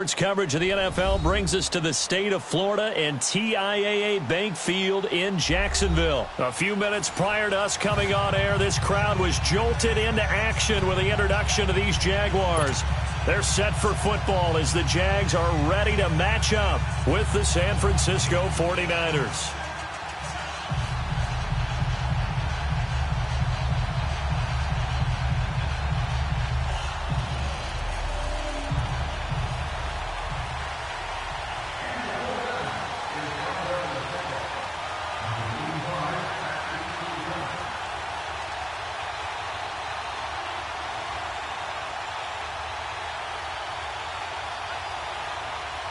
Coverage of the NFL brings us to the state of Florida and TIAA Bank Field in Jacksonville. A few minutes prior to us coming on air, this crowd was jolted into action with the introduction of these Jaguars. They're set for football as the Jags are ready to match up with the San Francisco 49ers.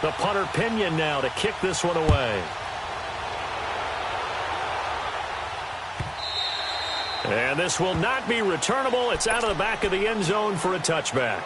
The punter Pinion now to kick this one away. And this will not be returnable. It's out of the back of the end zone for a touchback.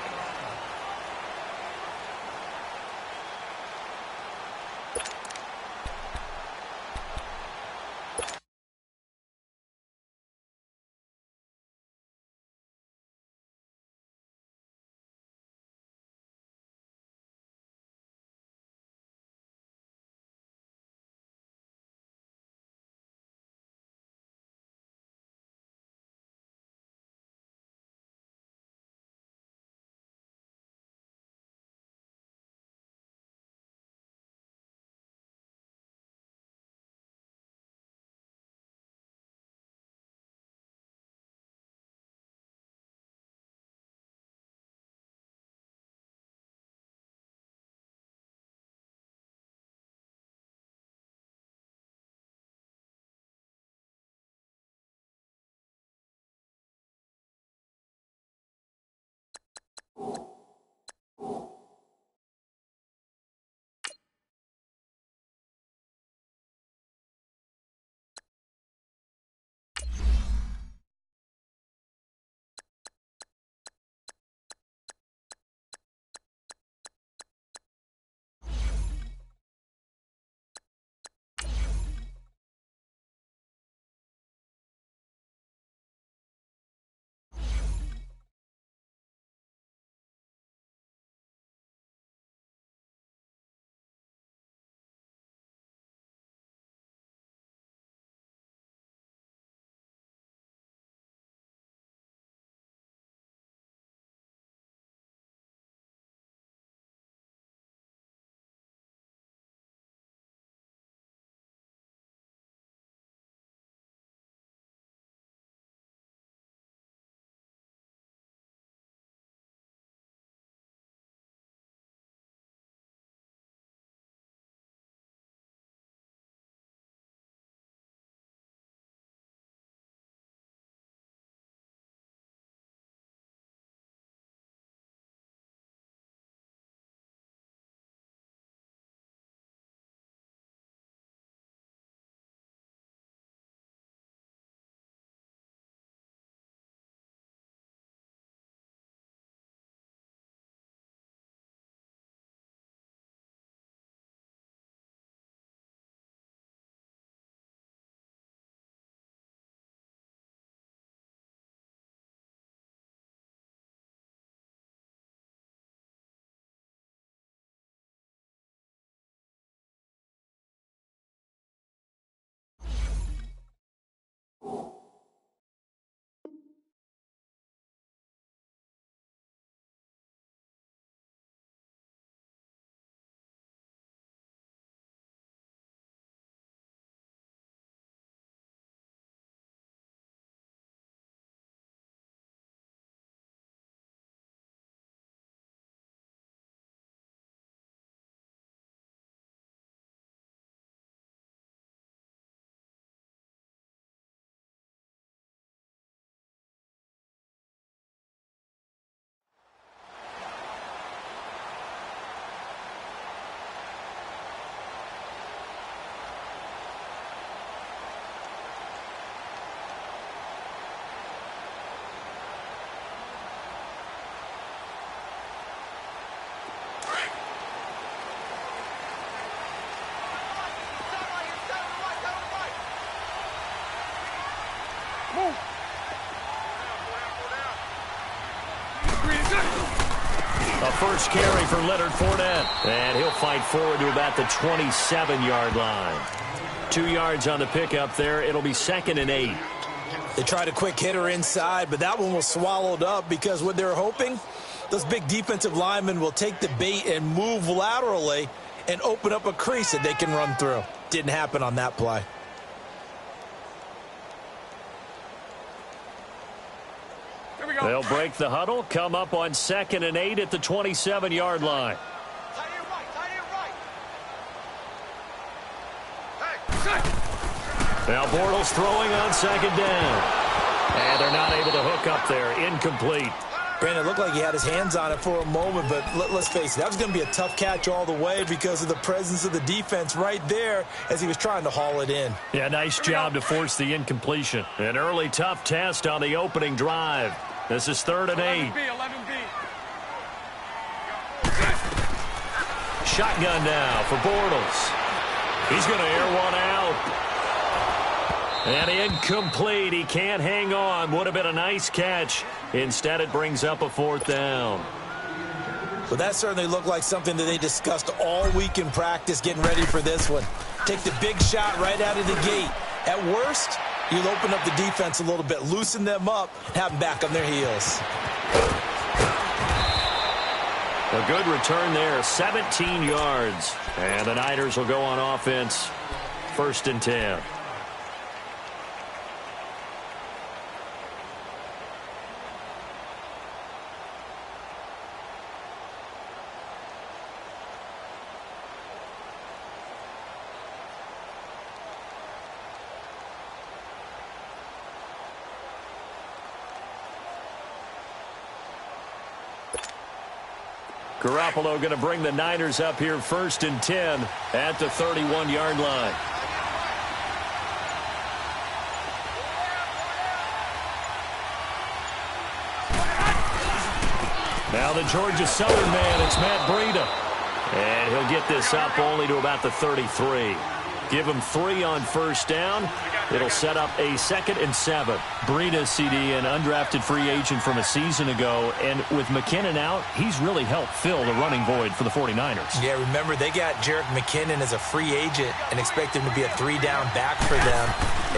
first carry for Leonard Fournette. And he'll fight forward to about the 27-yard line. 2 yards on the pickup there. It'll be 2nd and 8. They tried a quick hitter inside, but that one was swallowed up because what they're hoping, those big defensive linemen will take the bait and move laterally and open up a crease that they can run through. Didn't happen on that play. They'll break the huddle, come up on 2nd and 8 at the 27-yard line. Now Bortles throwing on 2nd down. And they're not able to hook up there. Incomplete. Brandon, it looked like he had his hands on it for a moment, but let's face it, that was going to be a tough catch all the way because of the presence of the defense right there as he was trying to haul it in. Yeah, nice job to force the incompletion. An early tough test on the opening drive. This is 3rd and 8. 11B. Shotgun now for Bortles. He's going to air one out. And incomplete. He can't hang on. Would have been a nice catch. Instead, it brings up a 4th down. Well, that certainly looked like something that they discussed all week in practice getting ready for this one. Take the big shot right out of the gate. At worst, you'll open up the defense a little bit, loosen them up, have them back on their heels. A good return there, 17 yards. And the Niners will go on offense, 1st and 10. Garoppolo going to bring the Niners up here 1st and 10 at the 31-yard line. Now the Georgia Southern man, it's Matt Breida. And he'll get this up only to about the 33. Give him 3 on 1st down. It'll set up a 2nd and 7. Breida, CD, an undrafted free agent from a season ago. And with McKinnon out, he's really helped fill the running void for the 49ers. Yeah, remember, they got Jerick McKinnon as a free agent and expect him to be a 3-down back for them.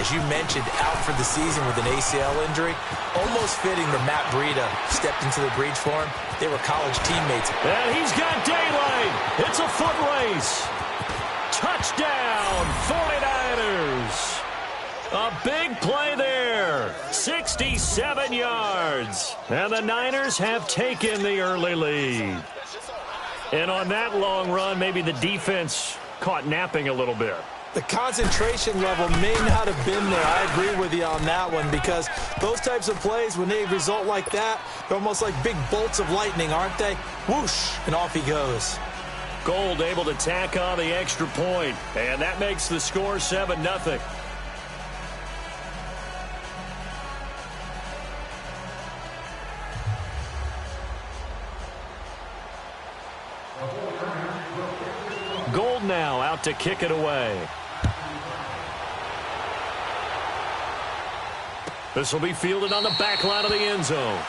As you mentioned, out for the season with an ACL injury. Almost fitting that Matt Breida stepped into the breach for him. They were college teammates. And he's got daylight. It's a foot race. Touchdown, 49ers. A big play there. 67 yards. And the Niners have taken the early lead. And on that long run, maybe the defense caught napping a little bit. The concentration level may not have been there. I agree with you on that one because those types of plays, when they result like that, they're almost like big bolts of lightning, aren't they? Whoosh, and off he goes. Gold able to tack on the extra point, and that makes the score 7-0. Gold now out to kick it away. This will be fielded on the back line of the end zone.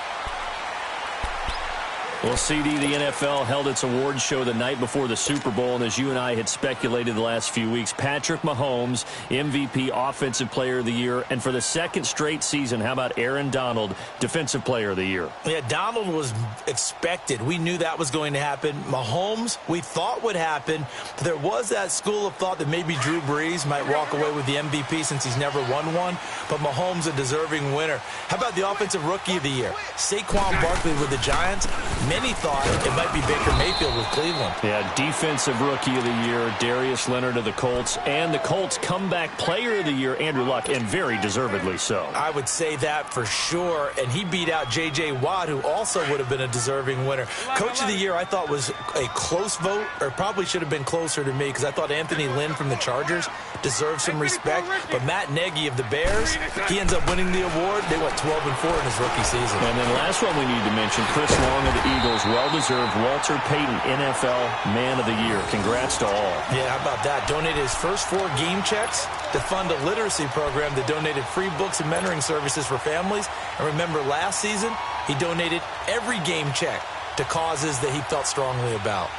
Well, CD, the NFL held its awards show the night before the Super Bowl, and as you and I had speculated the last few weeks, Patrick Mahomes, MVP, Offensive Player of the Year, and for the 2nd straight season, how about Aaron Donald, Defensive Player of the Year? Yeah, Donald was expected. We knew that was going to happen. Mahomes, we thought would happen. But there was that school of thought that maybe Drew Brees might walk away with the MVP since he's never won one, but Mahomes a deserving winner. How about the Offensive Rookie of the Year? Saquon Barkley with the Giants. Many thought it might be Baker Mayfield with Cleveland. Yeah, Defensive Rookie of the Year, Darius Leonard of the Colts, and the Colts Comeback Player of the Year, Andrew Luck, and very deservedly so. I would say that for sure, and he beat out J.J. Watt, who also would have been a deserving winner. Coach of the Year, I thought was a close vote, or probably should have been closer to me, because I thought Anthony Lynn from the Chargers deserved some respect, but Matt Nagy of the Bears, he ends up winning the award. They went 12-4 in his rookie season. And then last one we need to mention, Chris Long of the Eagles, well-deserved Walter Payton NFL Man of the Year. Congrats to all. Yeah, how about that? Donated his first 4 game checks to fund a literacy program that donated free books and mentoring services for families. And remember, last season, he donated every game check to causes that he felt strongly about.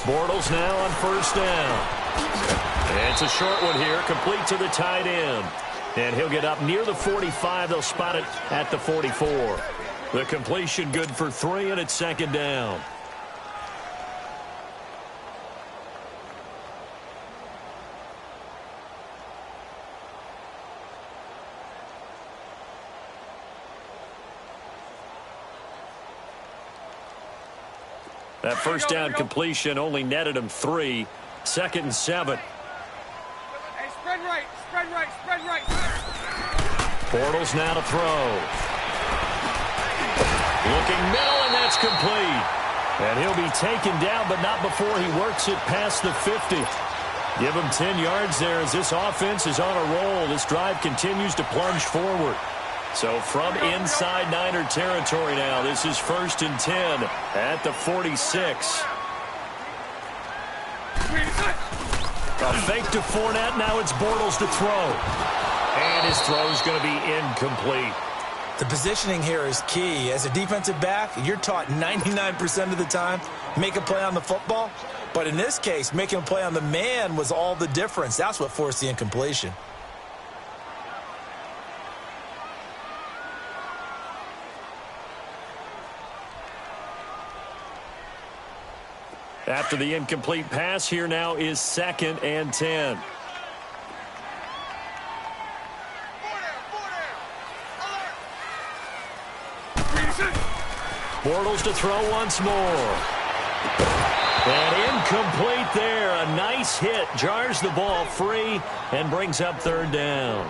Bortles now on first down. It's a short one here, complete to the tight end. And he'll get up near the 45. They'll spot it at the 44. The completion good for 3, and it's second down. That first down completion only netted him 3. Second and 7. Hey, spread right, spread right, spread right. Bortles now to throw. Looking middle, and that's complete. And he'll be taken down, but not before he works it past the 50. Give him 10 yards there as this offense is on a roll. This drive continues to plunge forward. So from inside Niner territory now, this is first and 10 at the 46. A fake to Fournette. Now it's Bortles to throw. And his throw is going to be incomplete. The positioning here is key. As a defensive back, you're taught 99% of the time, make a play on the football. But in this case, making a play on the man was all the difference. That's what forced the incompletion. After the incomplete pass, here now is second and 10. Bortles to throw once more. And incomplete there. A nice hit. Jars the ball free and brings up third down.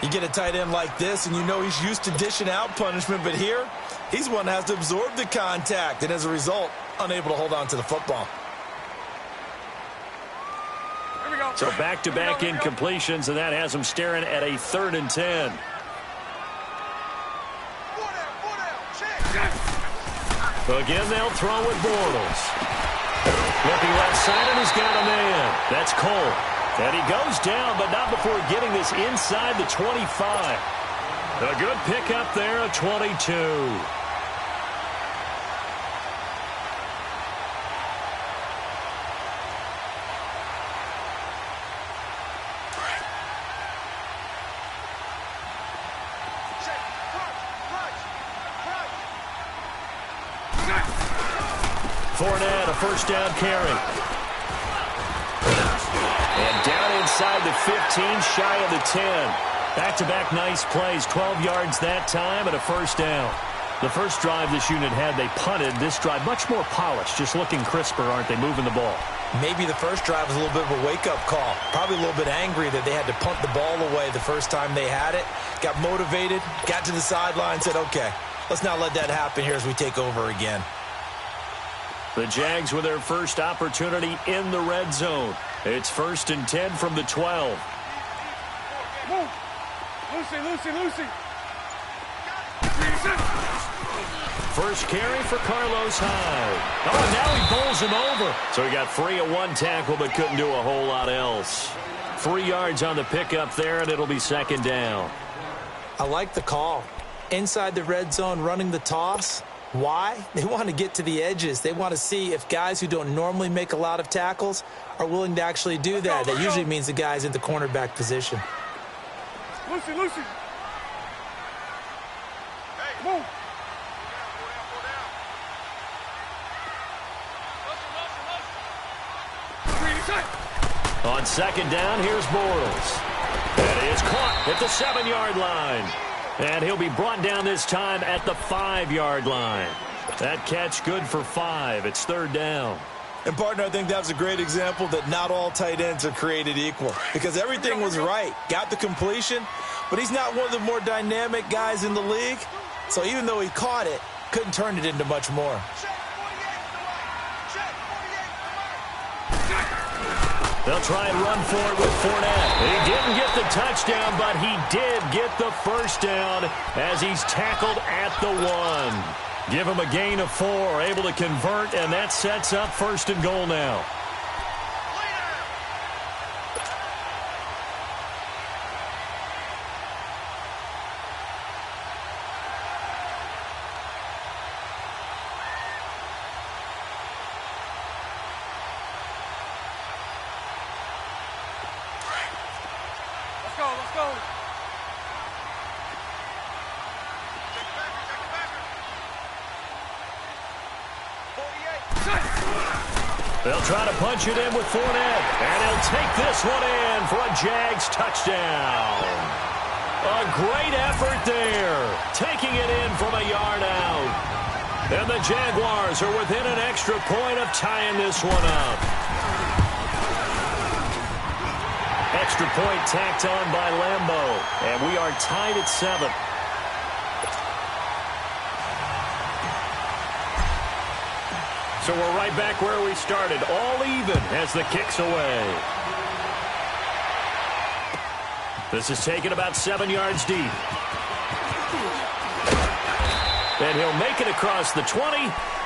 You get a tight end like this, and you know he's used to dishing out punishment, but here, he's one that has to absorb the contact, and as a result, unable to hold on to the football. So back-to-back incompletions, and that has him staring at a third and 10. Again, they'll throw with Bortles. Looking left side, and he's got a man. That's Cole. And he goes down, but not before getting this inside the 25. A good pickup there of 22. Fournette, a first down carry. And down inside the 15, shy of the 10. Back-to-back nice plays, 12 yards that time and a first down. The first drive this unit had, they punted. This drive, much more polished, just looking crisper, aren't they, moving the ball? Maybe the first drive was a little bit of a wake-up call. Probably a little bit angry that they had to punt the ball away the first time they had it. Got motivated, got to the sideline, said, okay, let's not let that happen here as we take over again. The Jags with their first opportunity in the red zone. It's first and 10 from the 12. Move. Lucy. First carry for Carlos Hyde. Oh, now he bowls him over. So he got free of one tackle but couldn't do a whole lot else. 3 yards on the pickup there, and it'll be second down. I like the call. Inside the red zone, running the toss. Why? They want to get to the edges. They want to see if guys who don't normally make a lot of tackles are willing to actually do that. That usually means the guy's in the cornerback position. Lucy. Hey, move. On second down, here's Bortles. That is caught at the 7-yard line. And he'll be brought down this time at the 5-yard line. That catch good for 5. It's third down. And, partner, I think that was a great example that not all tight ends are created equal. Because everything was right. Got the completion, but he's not one of the more dynamic guys in the league. So even though he caught it, couldn't turn it into much more. They'll try and run for it with Fournette. He didn't get the touchdown, but he did get the first down as he's tackled at the 1. Give him a gain of 4, able to convert, and that sets up 1st and goal now. Let's go. They'll try to punch it in with Fournette, and he'll take this one in for a Jags touchdown. A great effort there, taking it in from a yard out. And the Jaguars are within an extra point of tying this one up. Extra point tacked on by Lambeau, and we are tied at 7. So we're right back where we started, all even as the kick's away. This is taken about 7 yards deep. And he'll make it across the 20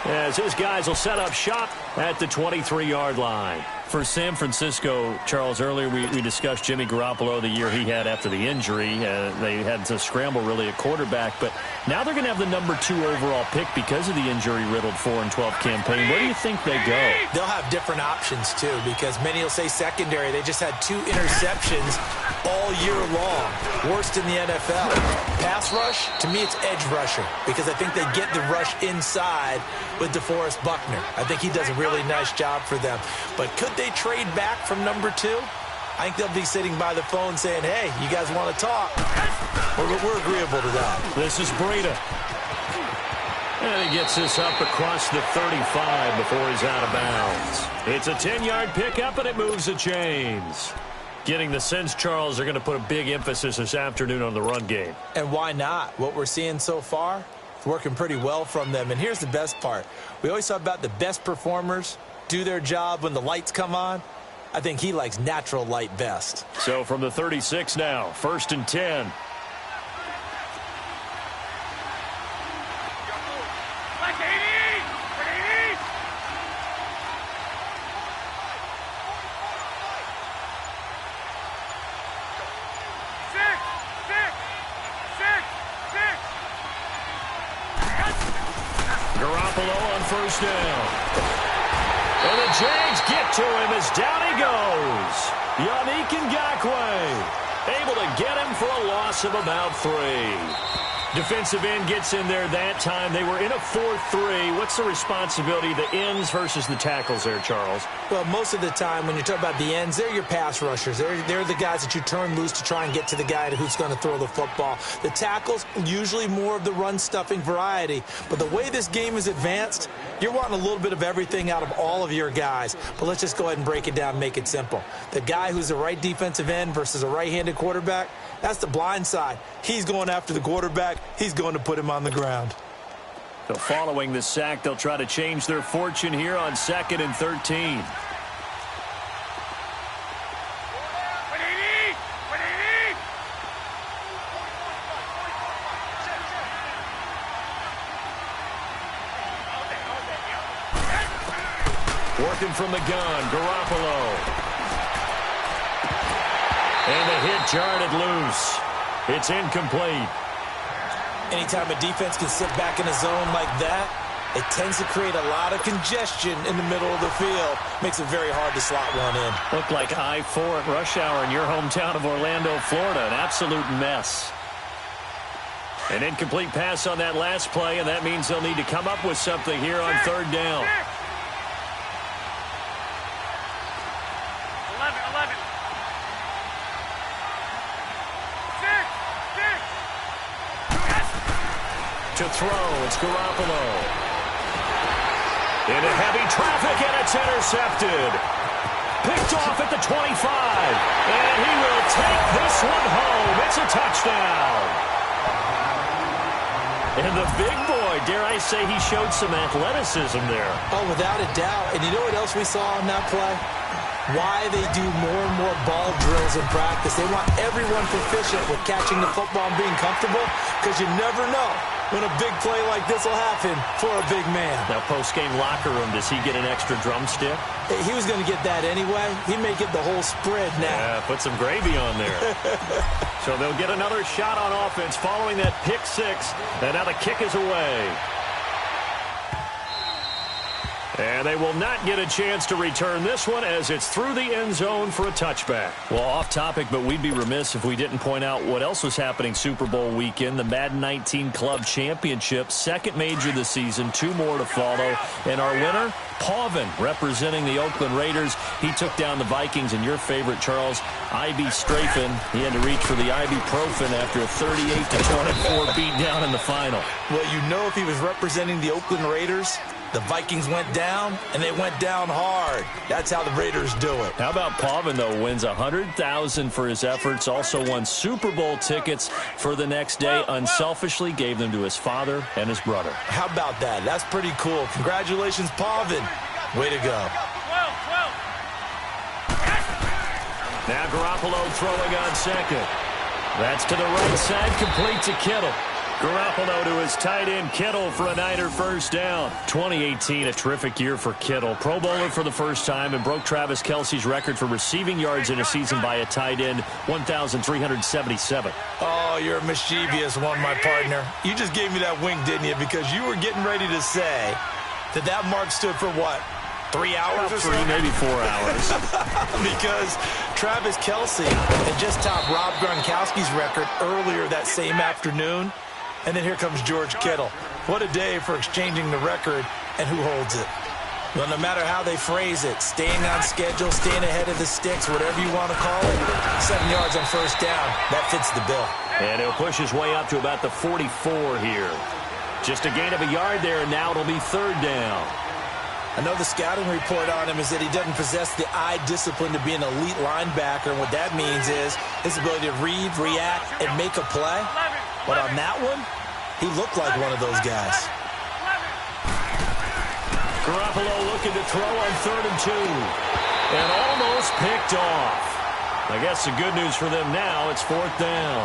as his guys will set up shop at the 23-yard line. For San Francisco, Charles, earlier we discussed Jimmy Garoppolo, the year he had after the injury. They had to scramble really at quarterback, but now they're going to have the number 2 overall pick because of the injury-riddled 4-12 campaign. Where do you think they go? They'll have different options, too, because many will say secondary. They just had 2 interceptions all year long. Worst in the NFL. Pass rush, to me, it's edge rusher, because I think they get the rush inside with DeForest Buckner. I think he does a really nice job for them. But could they trade back from number 2? I think they'll be sitting by the phone saying, hey, you guys want to talk? We're agreeable to that. This is Breida. And he gets this up across the 35 before he's out of bounds. It's a 10-yard pickup, and it moves the chains. Getting the sense, Charles, they're going to put a big emphasis this afternoon on the run game. And why not? What we're seeing so far, it's working pretty well from them. And here's the best part. We always talk about the best performers do their job when the lights come on. I think he likes natural light best. So from the 36 now, 1st and 10. Garoppolo on 1st down. And the Jags get to him as down he goes. Yannick Ngakoue able to get him for a loss of about 3. Defensive end gets in there that time. They were in a 4-3. What's the responsibility of the ends versus the tackles there, Charles? Well, most of the time when you talk about the ends, they're your pass rushers. They're the guys that you turn loose to try and get to the guy who's going to throw the football. The tackles, usually more of the run-stuffing variety. But the way this game is advanced, you're wanting a little bit of everything out of all of your guys. But let's just go ahead and break it down and make it simple. The guy who's a right defensive end versus a right-handed quarterback, that's the blind side. He's going after the quarterback. He's going to put him on the ground. So following the sack, they'll try to change their fortune here on 2nd and 13. Working from the gun, Garoppolo. And the hit jarred it loose. It's incomplete. Anytime a defense can sit back in a zone like that, it tends to create a lot of congestion in the middle of the field. Makes it very hard to slot one in. Looked like I-4 at rush hour in your hometown of Orlando, Florida. An absolute mess. An incomplete pass on that last play, and that means they'll need to come up with something here on 3rd down. 11. To throw, it's Garoppolo. Into heavy traffic, and it's intercepted. Picked off at the 25. And he will take this one home. It's a touchdown. And the big boy, dare I say, he showed some athleticism there. Oh, without a doubt. And you know what else we saw on that play? why they do more and more ball drills in practice. They want everyone proficient with catching the football and being comfortable, because you never know when a big play like this will happen for a big man. Now, post-game locker room, does he get an extra drumstick? He was going to get that anyway. He may get the whole spread now. Yeah, put some gravy on there. So they'll get another shot on offense following that pick six, and now the kick is away. And they will not get a chance to return this one as it's through the end zone for a touchback. Well, off topic, but we'd be remiss if we didn't point out what else was happening Super Bowl weekend. The Madden 19 Club Championship, second major this season, 2 more to follow. And our winner, Pauvin, representing the Oakland Raiders. He took down the Vikings, and your favorite, Charles, IB Strafen. He had to reach for the ibuprofen after a 38-24 beatdown in the final. Well, you know, if he was representing the Oakland Raiders, the Vikings went down, and they went down hard. That's how the Raiders do it. How about Pauvin, though, wins $100,000 for his efforts, also won Super Bowl tickets for the next day, unselfishly gave them to his father and his brother. How about that? That's pretty cool. Congratulations, Pauvin. Way to go. Now Garoppolo throwing on second. That's to the right side, complete to Kittle. Garoppolo to his tight end Kittle for a Niner first down. 2018, a terrific year for Kittle. Pro Bowler for the first time and broke Travis Kelce's record for receiving yards in a season by a tight end, 1,377. Oh, you're a mischievous one, my partner. You just gave me that wink, didn't you? Because you were getting ready to say that mark stood for what? 3 hours or so? 3, maybe 4 hours. Because Travis Kelce had just topped Rob Gronkowski's record earlier that same afternoon. And then here comes George Kittle. What a day for exchanging the record, and who holds it? Well, no matter how they phrase it, staying on schedule, staying ahead of the sticks, whatever you want to call it, 7 yards on first down, that fits the bill. And he'll push his way up to about the 44 here. Just a gain of a yard there, and now it'll be third down. I know the scouting report on him is that he doesn't possess the eye discipline to be an elite linebacker, and what that means is his ability to read, react, and make a play. But on that one, he looked like one of those guys. Garoppolo looking to throw on 3rd and 2. And almost picked off. I guess the good news for them now, it's 4th down.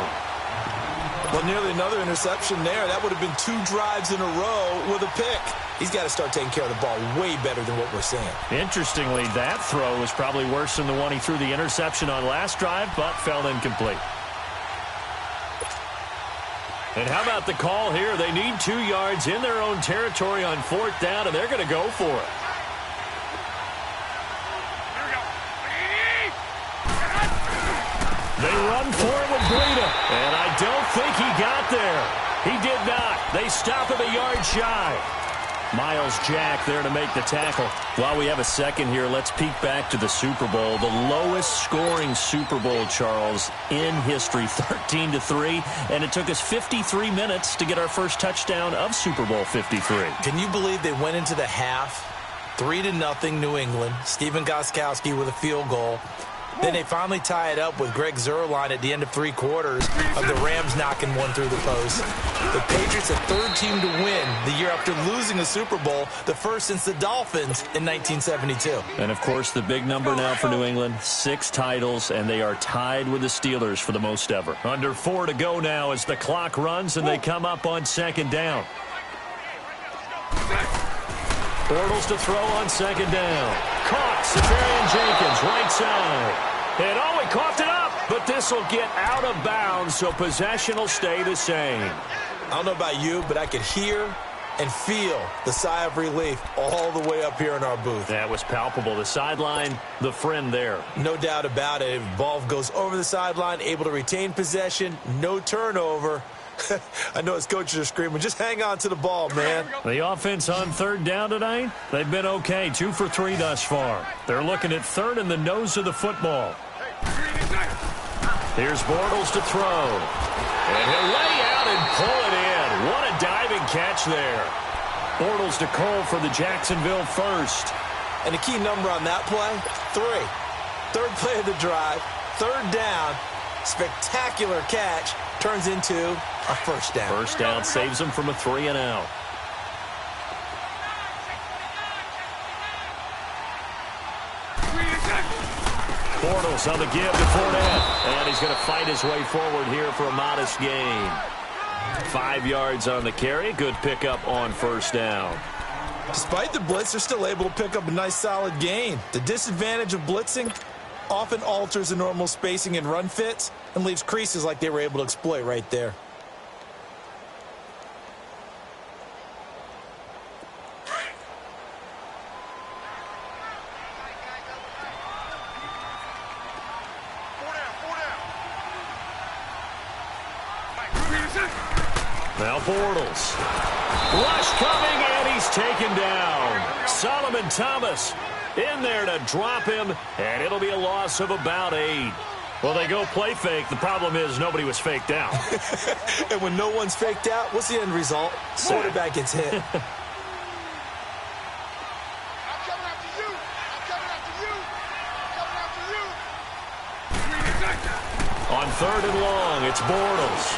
Well, nearly another interception there. That would have been 2 drives in a row with a pick. He's got to start taking care of the ball way better than what we're seeing. Interestingly, that throw was probably worse than the one he threw the interception on last drive, but fell incomplete. And how about the call here? They need 2 yards in their own territory on 4th down, and they're going to go for it. They run for it with Breida, and I don't think he got there. He did not. They stop him a yard shy. Miles Jack there to make the tackle. While we have a second here, let's peek back to the Super Bowl. The lowest scoring Super Bowl, Charles, in history, 13-3. And it took us 53 minutes to get our first touchdown of Super Bowl 53. Can you believe they went into the half, 3-0 New England, Stephen Gostkowski with a field goal. Then they finally tie it up with Greg Zuerlein at the end of 3 quarters of the Rams knocking one through the post. The Patriots, a 3rd team to win the year after losing a Super Bowl, the first since the Dolphins in 1972. And, of course, the big number now for New England, 6 titles, and they are tied with the Steelers for the most ever. Under 4 to go now as the clock runs, and they come up on 2nd down. Bortles to throw on 2nd down. Caught, Safarian Jenkins, right side. And he coughed it up, but this will get out of bounds, so possession will stay the same. I don't know about you, but I could hear and feel the sigh of relief all the way up here in our booth. That was palpable. The sideline, the friend there. No doubt about it. Ball goes over the sideline, able to retain possession, no turnover. I know his coaches are screaming, just hang on to the ball, man. The offense on 3rd down tonight, they've been okay, 2 for 3 thus far. They're looking at 3rd in the nose of the football. Here's Bortles to throw. And he'll lay out and pull it in. What a diving catch there. Bortles to Cole for the Jacksonville first. And the key number on that play, 3. 3rd play of the drive, 3rd down, spectacular catch, turns into a first down. First down saves him from a 3-and-out. Bortles on the give to Fournette. And he's going to fight his way forward here for a modest gain. 5 yards on the carry. Good pickup on first down. Despite the blitz, they're still able to pick up a nice solid gain. The disadvantage of blitzing often alters the normal spacing and run fits and leaves creases like they were able to exploit right there. Now Bortles. Rush coming, and he's taken down. Solomon Thomas in there to drop him, and it'll be a loss of about 8. Well, they go play fake. The problem is nobody was faked out. And when no one's faked out, what's the end result? Quarterback gets hit. I'm coming after you. I'm coming after you. I'm coming after you. On 3rd and long, it's Bortles.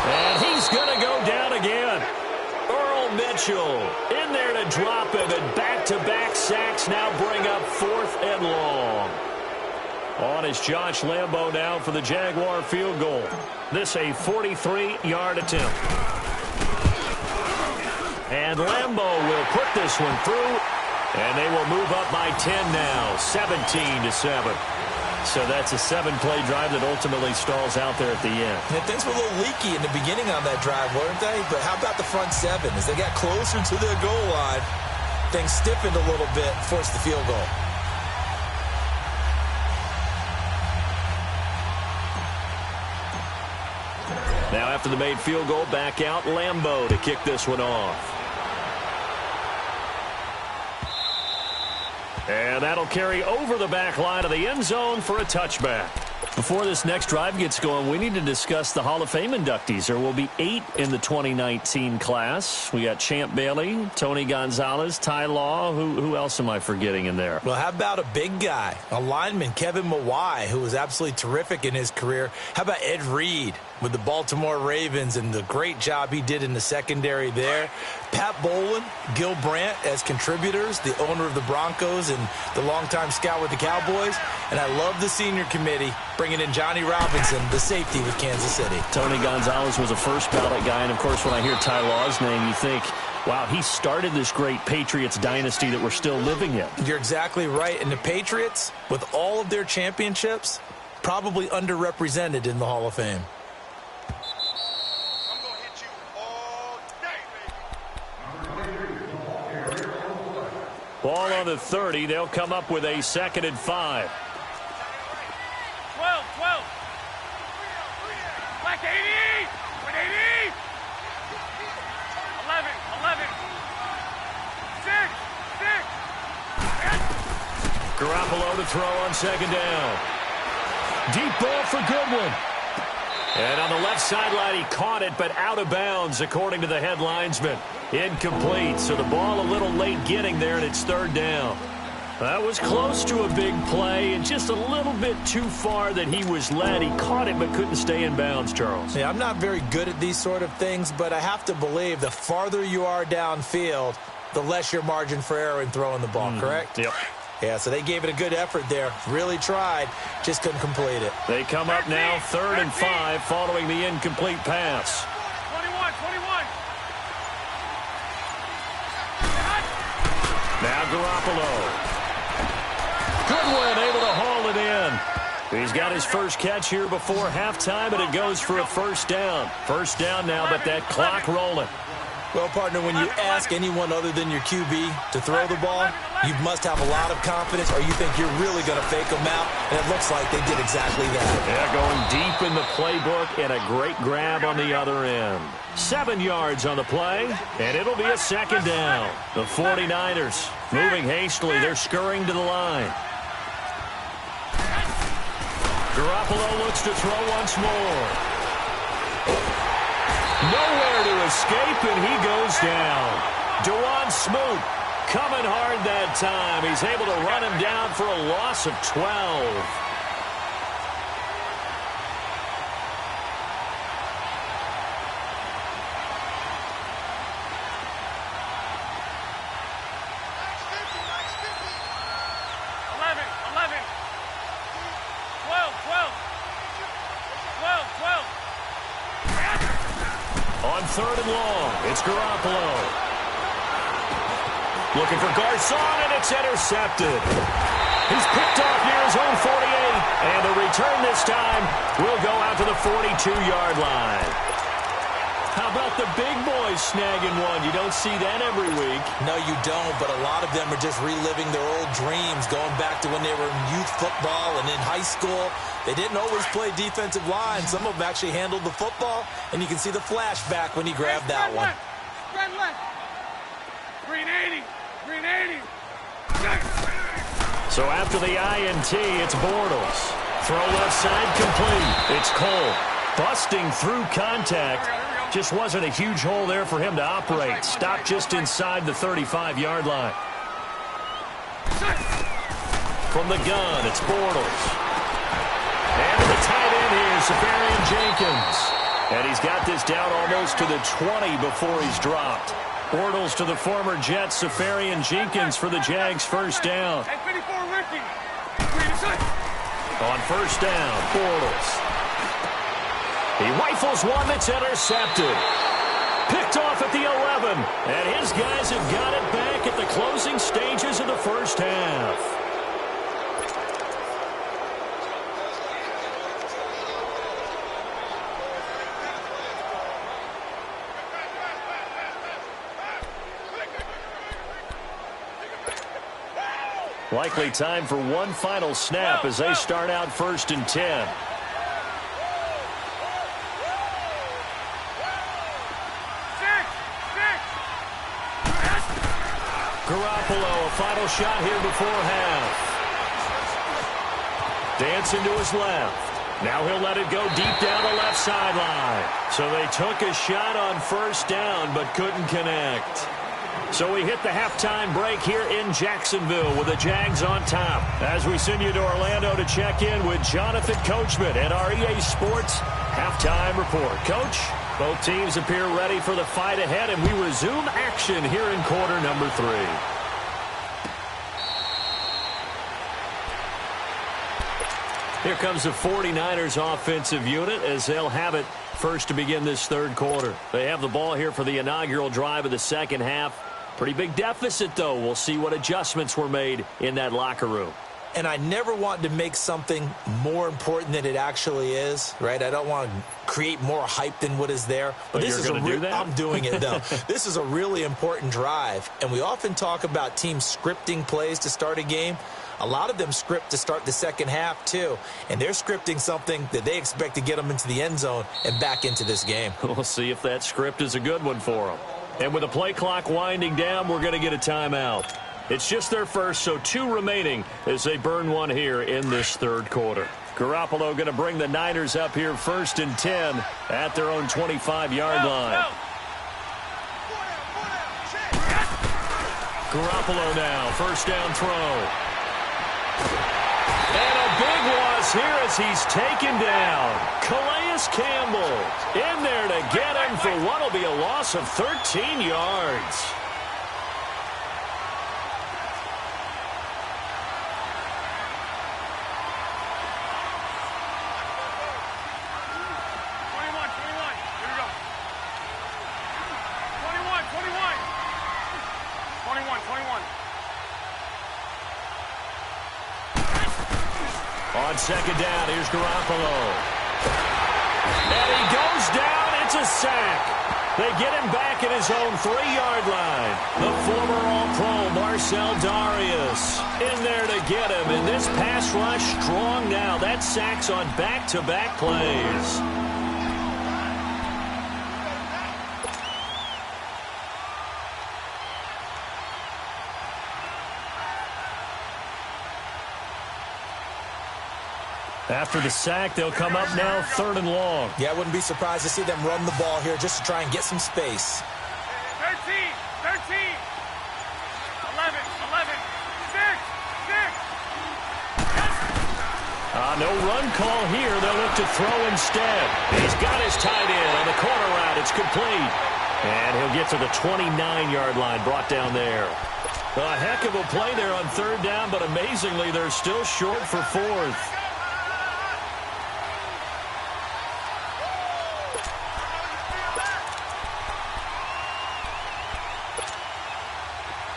And he's going to go down again. Earl Mitchell in there to drop him, and back-to-back sacks now bring up 4th and long. On is Josh Lambo now for the Jaguar field goal. This a 43-yard attempt. And Lambo will put this one through, and they will move up by 10 now, 17-7. So that's a 7-play drive that ultimately stalls out there at the end. And things were a little leaky in the beginning on that drive, weren't they? But how about the front 7? As they got closer to their goal line, things stiffened a little bit, forced the field goal. Now after the made field goal, back out Lambo to kick this one off. And that'll carry over the back line of the end zone for a touchback. Before this next drive gets going, we need to discuss the Hall of Fame inductees. There will be 8 in the 2019 class. We got Champ Bailey, Tony Gonzalez, Ty Law. Who else am I forgetting in there? Well, how about a big guy, a lineman, Kevin Mawai, who was absolutely terrific in his career. How about Ed Reed with the Baltimore Ravens and the great job he did in the secondary there. Pat Bowlen, Gil Brandt as contributors, the owner of the Broncos and the longtime scout with the Cowboys. And I love the senior committee bringing in Johnny Robinson, the safety with Kansas City. Tony Gonzalez was a first ballot guy. And, of course, when I hear Ty Law's name, you think, wow, he started this great Patriots dynasty that we're still living in. You're exactly right. And the Patriots, with all of their championships, probably underrepresented in the Hall of Fame. Ball on the 30. They'll come up with a 2nd and 5. 12. Black 80. 180. 11. 6. Garoppolo to throw on 2nd down. Deep ball for Goodwin. And on the left sideline, he caught it, but out of bounds, according to the head linesman. Incomplete, so the ball a little late getting there, and it's 3rd down. That was close to a big play, and just a little bit too far that he was led. He caught it, but couldn't stay in bounds, Charles. Yeah, I'm not very good at these sort of things, but I have to believe the farther you are downfield, the less your margin for error in throwing the ball, correct? Yep. Yeah, so they gave it a good effort there. Really tried, just couldn't complete it. They come up now 3rd and 5 following the incomplete pass. 21. Now Garoppolo. Goodwin able to haul it in. He's got his first catch here before halftime, and it goes for a 1st down. 1st down now, but that clock rolling. Well, partner, when you ask anyone other than your QB to throw the ball, you must have a lot of confidence, or you think you're really going to fake them out, and it looks like they did exactly that. Yeah, going deep in the playbook, and a great grab on the other end. 7 yards on the play, and it'll be a 2nd down. The 49ers moving hastily. They're scurrying to the line. Garoppolo looks to throw once more. Nowhere to escape, and he goes down. Dewan Smoot coming hard that time. He's able to run him down for a loss of 12. On 3rd and long, it's Garoppolo. Looking for Garcon, and it's intercepted. He's picked off near his own 48, and the return this time will go out to the 42-yard line. How about the big boys snagging one? You don't see that every week. No, you don't, but a lot of them are just reliving their old dreams, going back to when they were in youth football and in high school. They didn't always play defensive line. Some of them actually handled the football, and you can see the flashback when he grabbed that one. Spread left. Green 80. Green 80. So after the INT, it's Bortles. Throw left side complete. It's Cole. Busting through contact. Just wasn't a huge hole there for him to operate. Stopped just inside the 35-yard line. From the gun, it's Bortles. And to the tight end here, Safarian Jenkins. And he's got this down almost to the 20 before he's dropped. Bortles to the former Jet, Safarian Jenkins for the Jags' first down. On first down, Bortles. He rifles one that's intercepted. Picked off at the 11. And his guys have got it back at the closing stages of the first half. Likely time for one final snap as they start out 1st and 10. Garoppolo, a final shot here before half. Dancing to his left. Now he'll let it go deep down the left sideline. So they took a shot on first down but couldn't connect. So we hit the halftime break here in Jacksonville with the Jags on top. As we send you to Orlando to check in with Jonathan Coachman at our EA Sports Halftime Report. Coach, both teams appear ready for the fight ahead, and we resume action here in quarter number 3. Here comes the 49ers offensive unit as they'll have it first to begin this third quarter. They have the ball here for the inaugural drive of the second half. Pretty big deficit, though. We'll see what adjustments were made in that locker room. And I never want to make something more important than it actually is, right? I don't want to create more hype than what is there. But this you're going to do that? I'm doing it, though. This is a really important drive. And we often talk about teams scripting plays to start a game. A lot of them script to start the second half, too. And they're scripting something that they expect to get them into the end zone and back into this game. We'll see if that script is a good one for them. And with the play clock winding down, we're going to get a timeout. It's just their first, so 2 remaining as they burn one here in this third quarter. Garoppolo going to bring the Niners up here 1st and 10 at their own 25-yard line. Garoppolo now, first down throw. And a big loss here as he's taken down. Calais Campbell in there to get him for what will be a loss of 13 yards. On second down, here's Garoppolo. And he goes down. It's a sack. They get him back at his own 3-yard line. The former All-Pro Marcel Darius in there to get him. And this pass rush strong now. That sack's on back-to-back plays. After the sack, they'll come up now 3rd and long. Yeah, I wouldn't be surprised to see them run the ball here just to try and get some space. 13, 13, 11, 11, 6, 6. No run call here. They'll look to throw instead. He's got his tight end on the corner route. It's complete. And he'll get to the 29-yard line, brought down there. A heck of a play there on 3rd down, but amazingly, they're still short for 4th.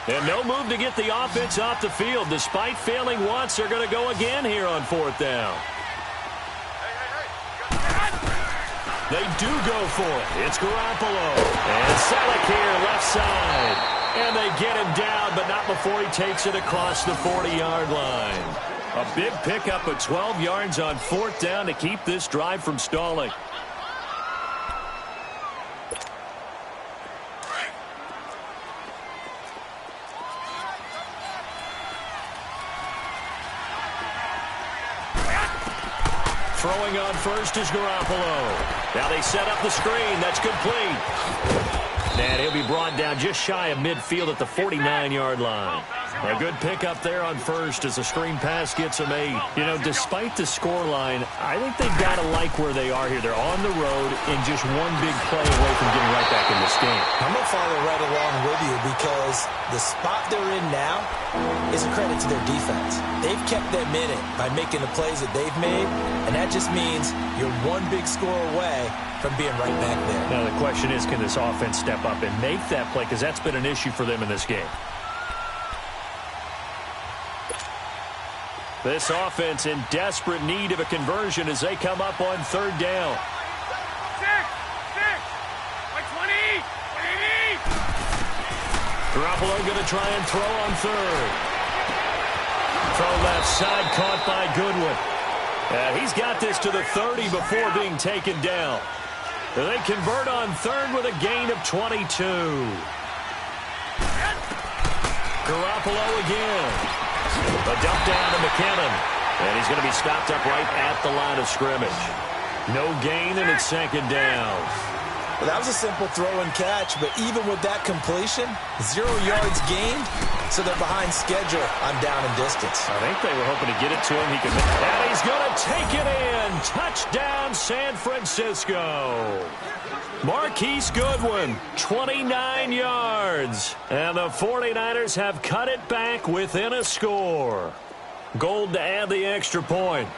And no move to get the offense off the field. Despite failing once, they're going to go again here on 4th down. They do go for it. It's Garoppolo. And Selleck here, left side. And they get him down, but not before he takes it across the 40-yard line. A big pickup of 12 yards on 4th down to keep this drive from stalling. Throwing on first is Garoppolo. Now they set up the screen. That's complete. And he'll be brought down just shy of midfield at the 49-yard line. A good pickup there on first as the screen pass gets him 8. You know, despite the scoreline, I think they've got to like where they are here. They're on the road and just one big play away from getting right back in this game. I'm going to follow right along with you because the spot they're in now is a credit to their defense. They've kept them in it by making the plays that they've made, and that just means you're one big score away from being right back there. Now the question is, can this offense step up and make that play? Because that's been an issue for them in this game. This offense in desperate need of a conversion as they come up on 3rd down. 6, like 20. Garoppolo going to try and throw on 3rd. Throw left side, caught by Goodwin. He's got this to the 30 before being taken down. They convert on 3rd with a gain of 22. Garoppolo again. A dump down to McKinnon. And he's going to be stopped up right at the line of scrimmage. No gain, and it's 2nd down. Well, that was a simple throw and catch, but even with that completion, 0 yards gained, so they're behind schedule on down and distance. I think they were hoping to get it to him. And he's going to take it in. Touchdown, San Francisco. Marquise Goodwin, 29 yards. And the 49ers have cut it back within a score. Gold to add the extra point.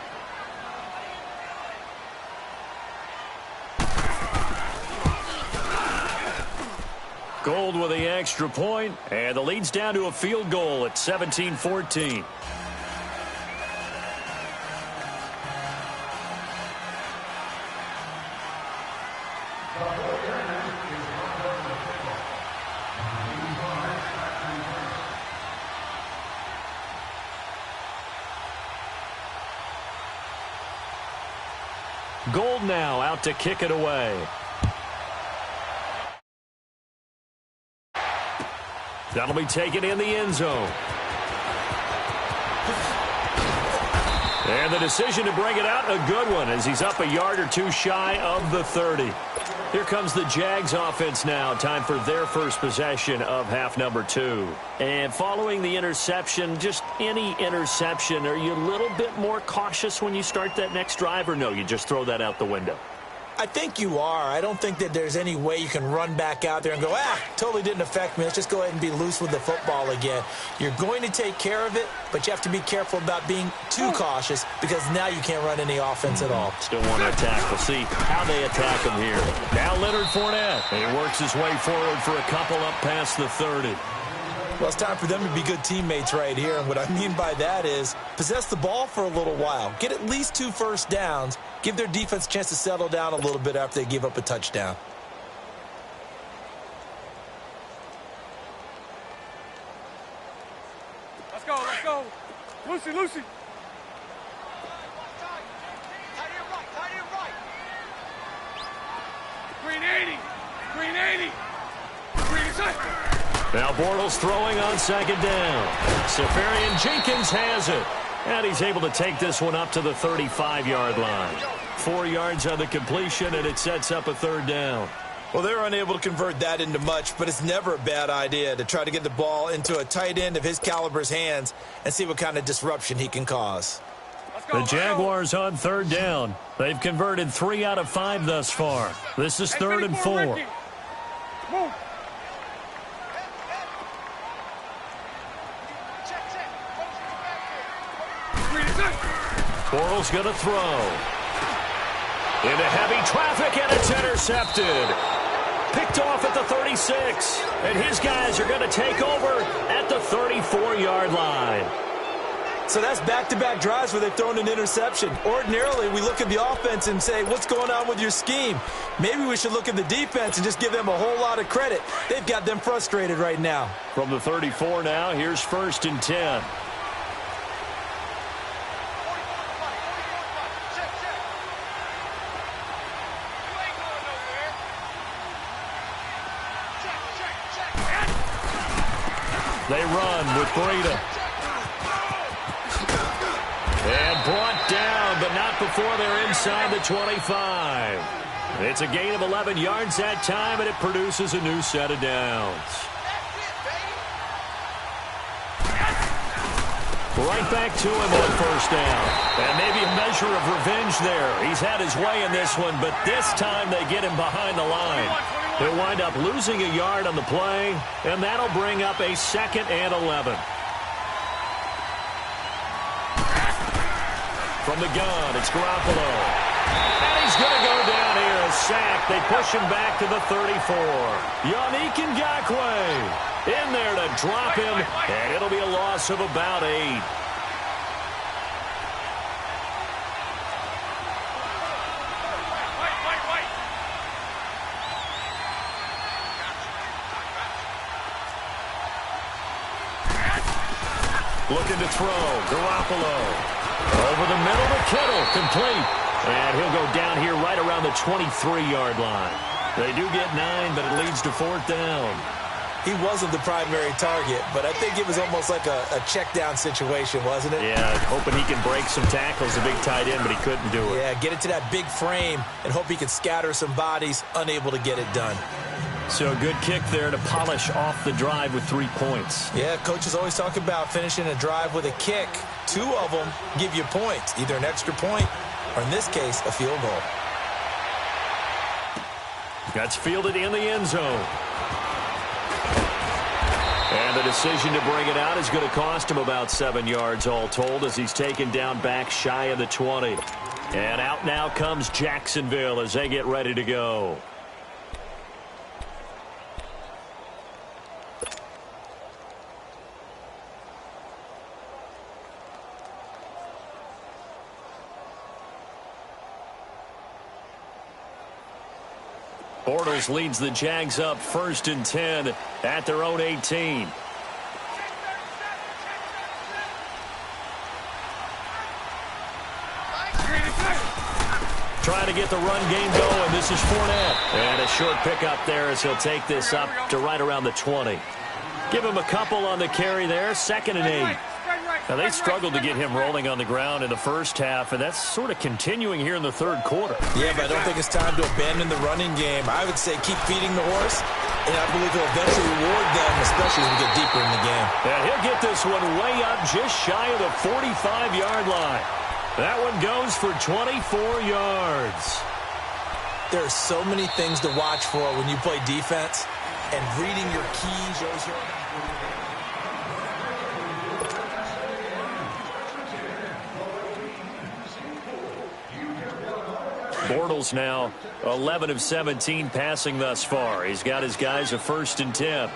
Gold with the extra point, and the lead's down to a field goal at 17-14. Gold now out to kick it away. That'll be taken in the end zone. And the decision to bring it out, a good one, as he's up a yard or two shy of the 30. Here comes the Jags offense now. Time for their first possession of half number 2. And following the interception, just any interception, are you a little bit more cautious when you start that next drive, or no, you just throw that out the window? I think you are. I don't think that there's any way you can run back out there and go, totally didn't affect me. Let's just go ahead and be loose with the football again. You're going to take care of it, but you have to be careful about being too cautious because now you can't run any offense at all. Still want to attack. We'll see how they attack him here. Now Leonard Fournette. And he works his way forward for a couple up past the 30. Well, it's time for them to be good teammates right here. And what I mean by that is possess the ball for a little while. Get at least 2 first downs. Give their defense a chance to settle down a little bit after they give up a touchdown. Let's go. Lucy. Green 80. Green inside. Now Bortles throwing on 2nd down. Safarian Jenkins has it. And he's able to take this one up to the 35-yard line. 4 yards on the completion, and it sets up a 3rd down. Well, they're unable to convert that into much, but it's never a bad idea to try to get the ball into a tight end of his caliber's hands and see what kind of disruption he can cause. The Jaguars on 3rd down. They've converted 3 out of 5 thus far. This is 3rd and 4. Move. Bortles going to throw. Into heavy traffic, and it's intercepted. picked off at the 36. And his guys are going to take over at the 34-yard line. So that's back-to-back drives where they've thrown an interception. Ordinarily, we look at the offense and say, what's going on with your scheme? Maybe we should look at the defense and just give them a whole lot of credit. They've got them frustrated right now. From the 34 now, here's 1st and 10. They run with Breida. And brought down, but not before they're inside the 25. It's a gain of 11 yards that time, and it produces a new set of downs. Right back to him on 1st down. And maybe a measure of revenge there. He's had his way in this one, but this time they get him behind the line. He'll wind up losing a yard on the play, and that'll bring up a 2nd and 11. From the gun, it's Garoppolo. And he's going to go down here, a sack. They push him back to the 34. Yannick Ngakoue in there to drop him, and it'll be a loss of about 8. Looking to throw, Garoppolo. Over the middle to Kittle, complete. And he'll go down here right around the 23-yard line. They do get 9, but it leads to 4th down. He wasn't the primary target, but I think it was almost like a check down situation, wasn't it? Yeah, hoping he can break some tackles, a big tight end, but he couldn't do it. Yeah, get it to that big frame and hope he can scatter some bodies, unable to get it done. So a good kick there to polish off the drive with 3 points. Yeah, coaches always talk about finishing a drive with a kick. 2 of them give you points, either an extra point or, in this case, a field goal. That's fielded in the end zone. And the decision to bring it out is going to cost him about 7 yards all told as he's taken down back shy of the 20. And out now comes Jacksonville as they get ready to go. Bortles leads the Jags up 1st and 10 at their own 18. Trying to get the run game going. This is Fournette. And a short pickup there as he'll take this up to right around the 20. Give him a couple on the carry there. 2nd and 8. Now, they struggled to get him rolling on the ground in the first half, and that's sort of continuing here in the 3rd quarter. Yeah, but I don't think it's time to abandon the running game. I would say keep feeding the horse, and I believe he'll eventually reward them, especially as we get deeper in the game. And he'll get this one way up just shy of the 45-yard line. That one goes for 24 yards. There are so many things to watch for when you play defense, and reading your keys shows your... Bortles now 11 of 17 passing thus far. He's got his guys a 1st and 10.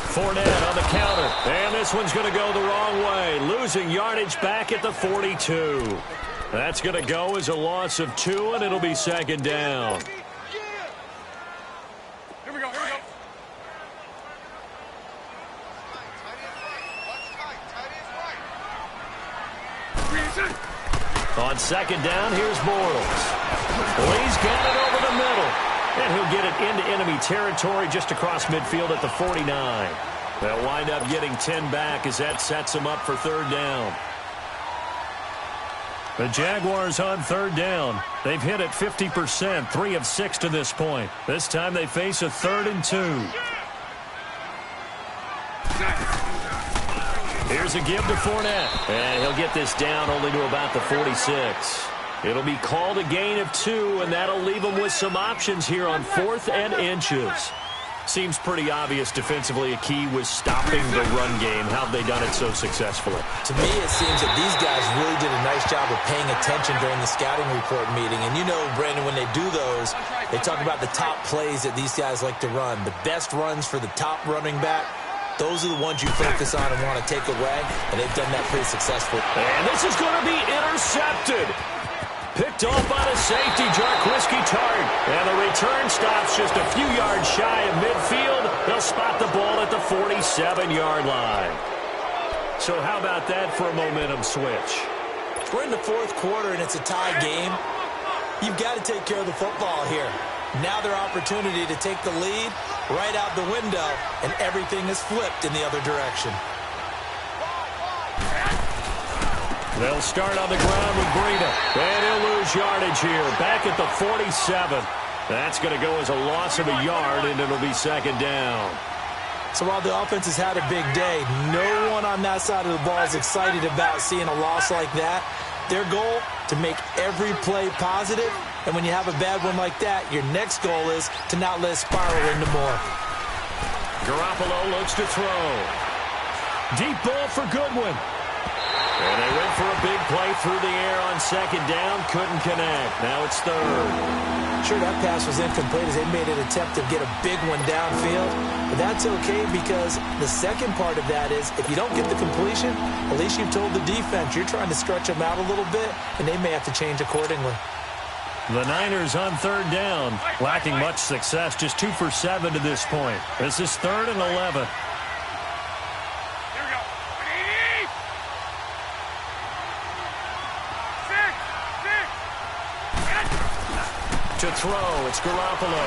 Fournette on the counter. And this one's going to go the wrong way. Losing yardage back at the 42. That's going to go as a loss of 2, and it'll be 2nd down. Here we go, here we go. On 2nd down, here's Bortles. Well, he's got it over the middle. And he'll get it into enemy territory just across midfield at the 49. They'll wind up getting 10 back as that sets them up for 3rd down. The Jaguars on 3rd down. They've hit it 50%, 3 of 6 to this point. This time they face a 3rd and 2. Here's a give to Fournette. And he'll get this down only to about the 46. It'll be called a gain of 2, and that'll leave them with some options here on 4th and inches. Seems pretty obvious defensively a key was stopping the run game. How have they done it so successfully? To me, it seems that these guys really did a nice job of paying attention during the scouting report meeting. And you know, Brandon, when they do those, they talk about the top plays that these guys like to run. The best runs for the top running back, those are the ones you focus on and want to take away, and they've done that pretty successfully. And this is going to be intercepted. Picked off by the safety, Jarquiski Tart. And the return stops just a few yards shy of midfield. They'll spot the ball at the 47-yard line. So how about that for a momentum switch? We're in the fourth quarter, and it's a tie game. You've got to take care of the football here. Now their opportunity to take the lead right out the window, and everything is flipped in the other direction. They'll start on the ground with Breida. And he'll lose yardage here. Back at the 47. That's going to go as a loss of a yard, and it'll be second down. So while the offense has had a big day, no one on that side of the ball is excited about seeing a loss like that. Their goal, to make every play positive. And when you have a bad one like that, your next goal is to not let it spiral into more. Garoppolo looks to throw. Deep ball for Goodwin. And they went for a big play through the air on second down. Couldn't connect. Now it's third. Sure, that pass was incomplete as they made an attempt to get a big one downfield. But that's okay because the second part of that is if you don't get the completion, at least you've told the defense you're trying to stretch them out a little bit, and they may have to change accordingly. The Niners on third down, lacking much success, just 2 for 7 to this point. This is 3rd and 11. To throw, it's Garoppolo.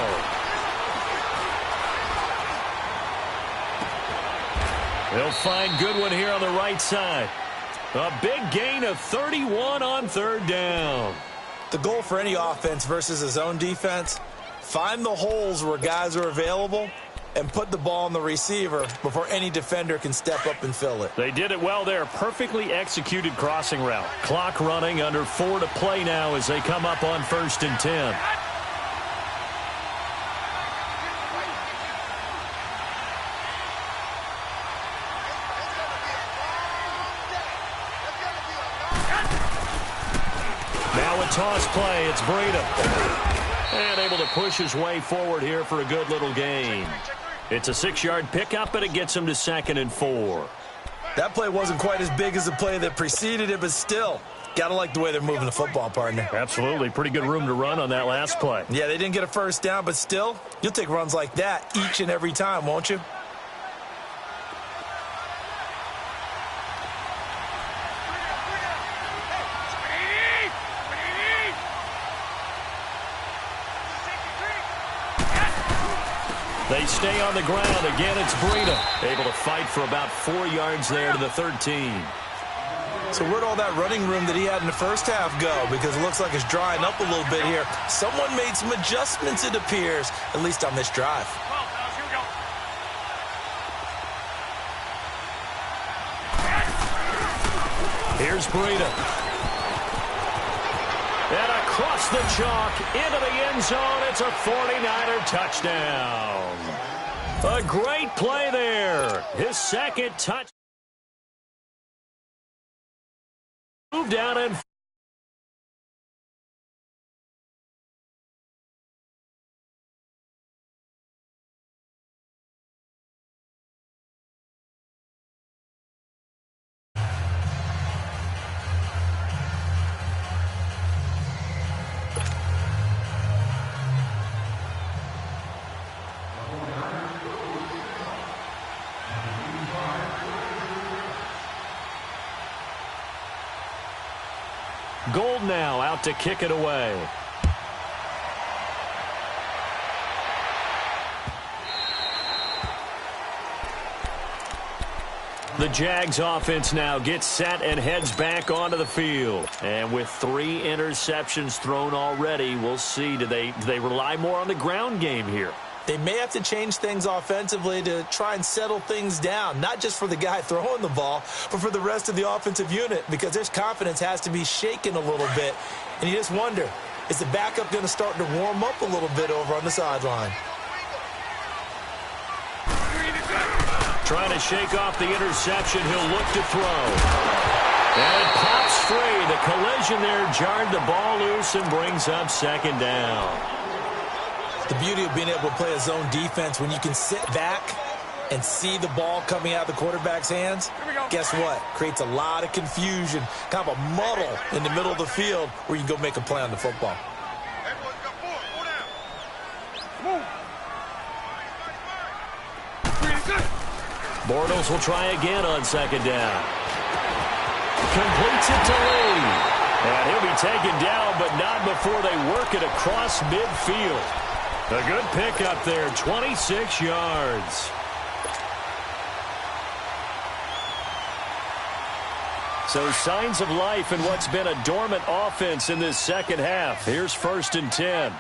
They'll find Goodwin here on the right side. A big gain of 31 on third down. The goal for any offense versus a zone defense, find the holes where guys are available and put the ball on the receiver before any defender can step up and fill it. They did it well there. Perfectly executed crossing route. Clock running, under 4 to play now as they come up on 1st and 10. Now a toss play. It's Breida. And able to push his way forward here for a good little gain. It's a 6-yard pickup, and it gets him to 2nd and 4. That play wasn't quite as big as the play that preceded it, but still, gotta like the way they're moving the football, partner. Absolutely. Pretty good room to run on that last play. Yeah, they didn't get a first down, but still, you'll take runs like that each and every time, won't you? They stay on the ground. Again, it's Breida. Able to fight for about 4 yards there to the 13. So where'd all that running room that he had in the first half go? Because it looks like it's drying up a little bit here. Someone made some adjustments, it appears, at least on this drive. Here's Breida. And across the chalk, into the end zone, it's a 49er touchdown. A great play there. His second touch. Move down and Gold now out to kick it away. The Jags offense now gets set and heads back onto the field. And with 3 interceptions thrown already, we'll see. Do they rely more on the ground game here? They may have to change things offensively to try and settle things down, not just for the guy throwing the ball, but for the rest of the offensive unit, because their confidence has to be shaken a little bit. And you just wonder, is the backup going to start to warm up a little bit over on the sideline? trying to shake off the interception. He'll look to throw. And it pops free. The collision there jarred the ball loose and brings up second down. The beauty of being able to play a zone defense when you can sit back and see the ball coming out of the quarterback's hands, guess what? Creates a lot of confusion, kind of a muddle in the middle of the field where you can go make a play on the football. Bortles will try again on second down. Completes it to Lee. And he'll be taken down, but not before they work it across midfield. A good pickup there, 26 yards. So signs of life in what's been a dormant offense in this second half. Here's 1st and 10.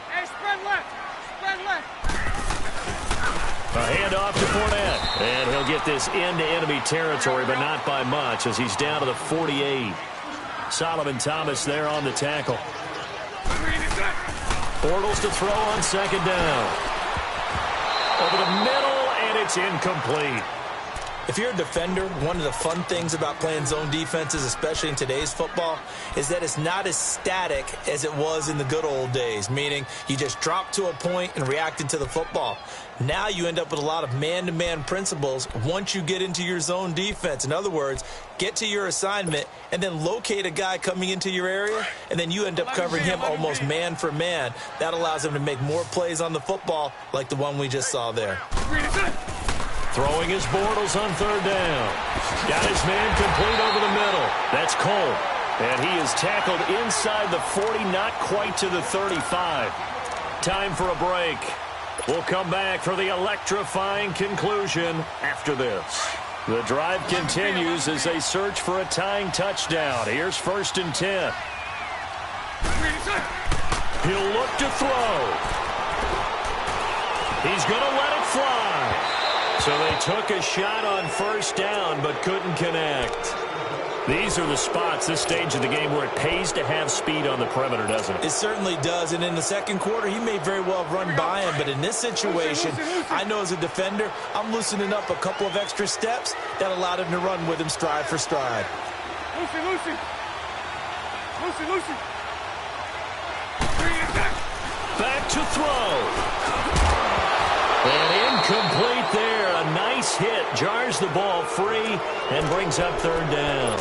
Hey, spread left. Spread left. A handoff to Fournette. And he'll get this into enemy territory, but not by much as he's down to the 48. Solomon Thomas there on the tackle. Bortles to throw on second down. Over the middle, and it's incomplete. If you're a defender, one of the fun things about playing zone defenses, especially in today's football, is that it's not as static as it was in the good old days, meaning you just drop to a point and reacted to the football. Now you end up with a lot of man-to-man principles once you get into your zone defense. In other words, get to your assignment and then locate a guy coming into your area, and then you end up covering him almost man for man. That allows him to make more plays on the football like the one we just saw there. Throwing his Bortles on third down. Got his man complete over the middle. That's Cole. And he is tackled inside the 40, not quite to the 35. Time for a break. We'll come back for the electrifying conclusion after this. The drive continues as they search for a tying touchdown. Here's 1st and 10. He'll look to throw. He's going to let it fly. So they took a shot on 1st down but couldn't connect. These are the spots, this stage of the game, where it pays to have speed on the perimeter, doesn't it? It certainly does, and in the second quarter, he may very well have run by him, but in this situation, I know as a defender, I'm loosening up a couple of extra steps that allowed him to run with him stride for stride. Lucy. Back to throw. And incomplete there. A nice hit. Jars the ball free and brings up 3rd down.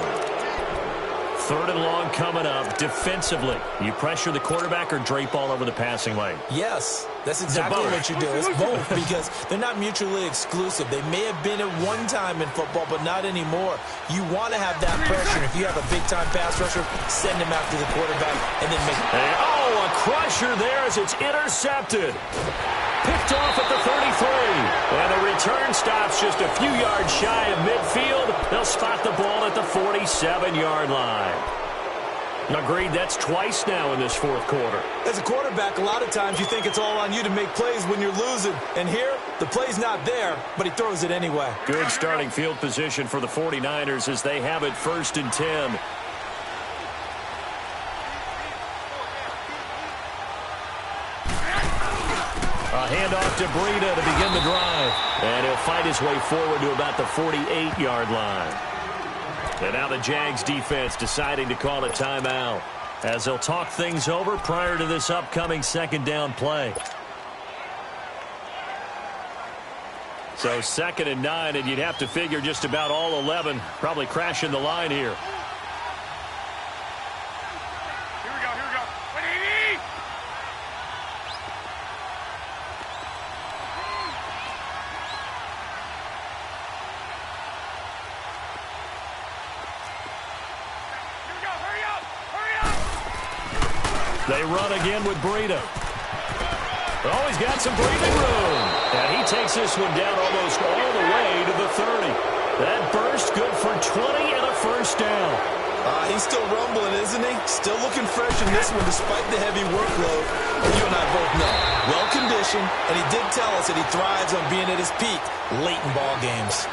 3rd and long coming up. Defensively, you pressure the quarterback or drape all over the passing lane? Yes, that's exactly what you do. It's both because they're not mutually exclusive. They may have been at one time in football, but not anymore. You want to have that pressure. If you have a big-time pass rusher, send him after the quarterback and then make it. Oh, a crusher there as it's intercepted. Picked off at the 33. And the return stops just a few yards shy of midfield. They'll spot the ball at the 47-yard line. Agreed, that's twice now in this 4th quarter. As a quarterback, a lot of times you think it's all on you to make plays when you're losing. And here, the play's not there, but he throws it anyway. Good starting field position for the 49ers as they have it 1st and 10. A handoff to Breida to begin the drive. And he'll fight his way forward to about the 48-yard line. And now the Jags defense deciding to call a timeout as they'll talk things over prior to this upcoming 2nd down play. So 2nd and 9, and you'd have to figure just about all 11 probably crashing the line here. Here we go. 180. They run again with Breida. Oh, he's got some breathing room. And he takes this one down almost all the way to the 30. That burst good for 20 and a 1st down. He's still rumbling, isn't he? Still looking fresh in this one despite the heavy workload. And you and I both know. Well-conditioned, and he did tell us that he thrives on being at his peak late in ball games.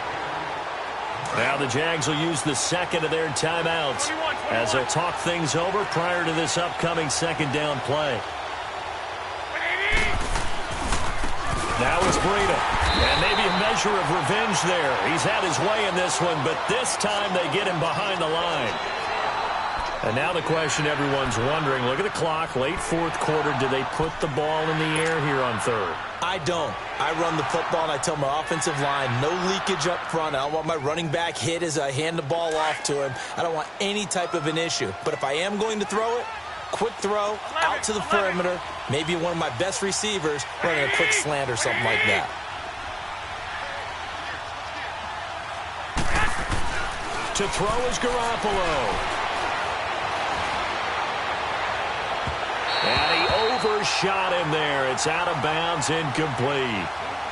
Now the Jags will use the 2nd of their timeouts as they'll talk things over prior to this upcoming 2nd down play. Now it's Breida. And maybe a measure of revenge there. He's had his way in this one, but this time they get him behind the line. And now the question everyone's wondering, look at the clock, late fourth quarter, do they put the ball in the air here on third? I don't. I run the football, and I tell my offensive line, no leakage up front. I don't want my running back hit as I hand the ball off to him. I don't want any type of an issue. But if I am going to throw it, quick throw, out to the perimeter, maybe one of my best receivers running a quick slant or something like that. To throw is Garoppolo. And he overshot him there. It's out of bounds, incomplete.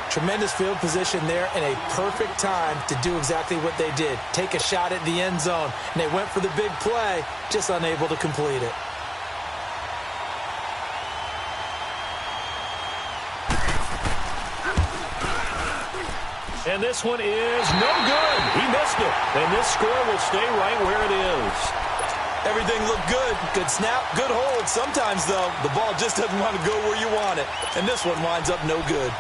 Tremendous field position there and a perfect time to do exactly what they did. Take a shot at the end zone. And they went for the big play, just unable to complete it. And this one is no good. He missed it. And this score will stay right where it is. Everything looked good. Good snap, good hold. Sometimes, though, the ball just doesn't want to go where you want it. And this one winds up no good.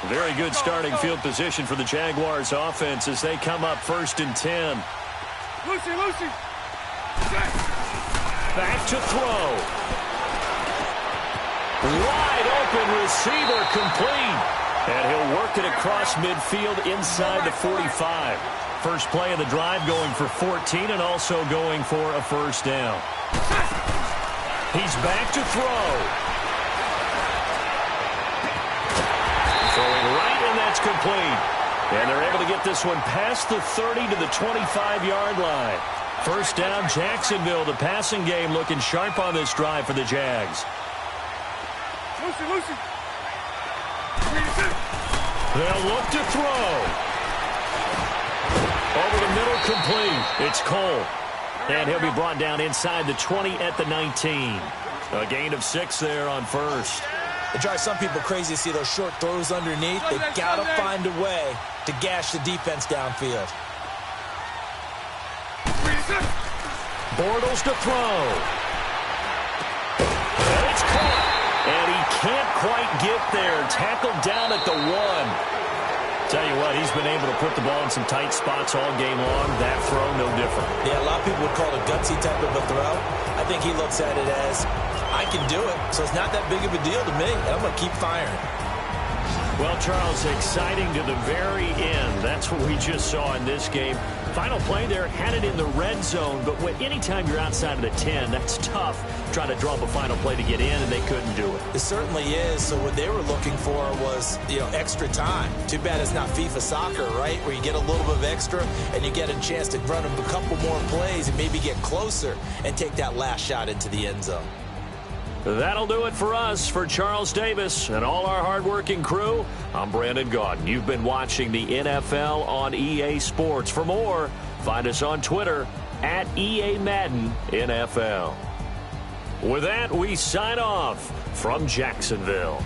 Very good starting field position for the Jaguars offense as they come up 1st and 10. Lucy. Back to throw. Wide open receiver complete. And he'll work it across midfield inside the 45. First play of the drive going for 14 and also going for a first down. He's back to throw. Throwing right, and that's complete. And they're able to get this one past the 30 to the 25-yard line. First down, Jacksonville. The passing game looking sharp on this drive for the Jags. Lucy. They'll look to throw. Over the middle, complete. It's Cole. And he'll be brought down inside the 20 at the 19. A gain of 6 there on first. It drives some people crazy to see those short throws underneath. They've got to find a way to gash the defense downfield. Bortles to throw. And it's caught. And he can't quite get there. Tackled down at the 1. Tell you what, he's been able to put the ball in some tight spots all game long. That throw, no different. Yeah, a lot of people would call it a gutsy type of a throw. I think he looks at it as, I can do it, so it's not that big of a deal to me, and I'm going to keep firing. Well, Charles, exciting to the very end. That's what we just saw in this game. Final play there, had it in the red zone, but anytime you're outside of the 10, that's tough. Trying to draw up a final play to get in, and they couldn't do it. It certainly is. So what they were looking for was, extra time. Too bad it's not FIFA soccer, right, where you get a little bit of extra, and you get a chance to run a couple more plays and maybe get closer and take that last shot into the end zone. That'll do it for us. For Charles Davis and all our hardworking crew, I'm Brandon Gaudin. You've been watching the NFL on EA Sports. For more, find us on Twitter at EA Madden NFL. With that, we sign off from Jacksonville.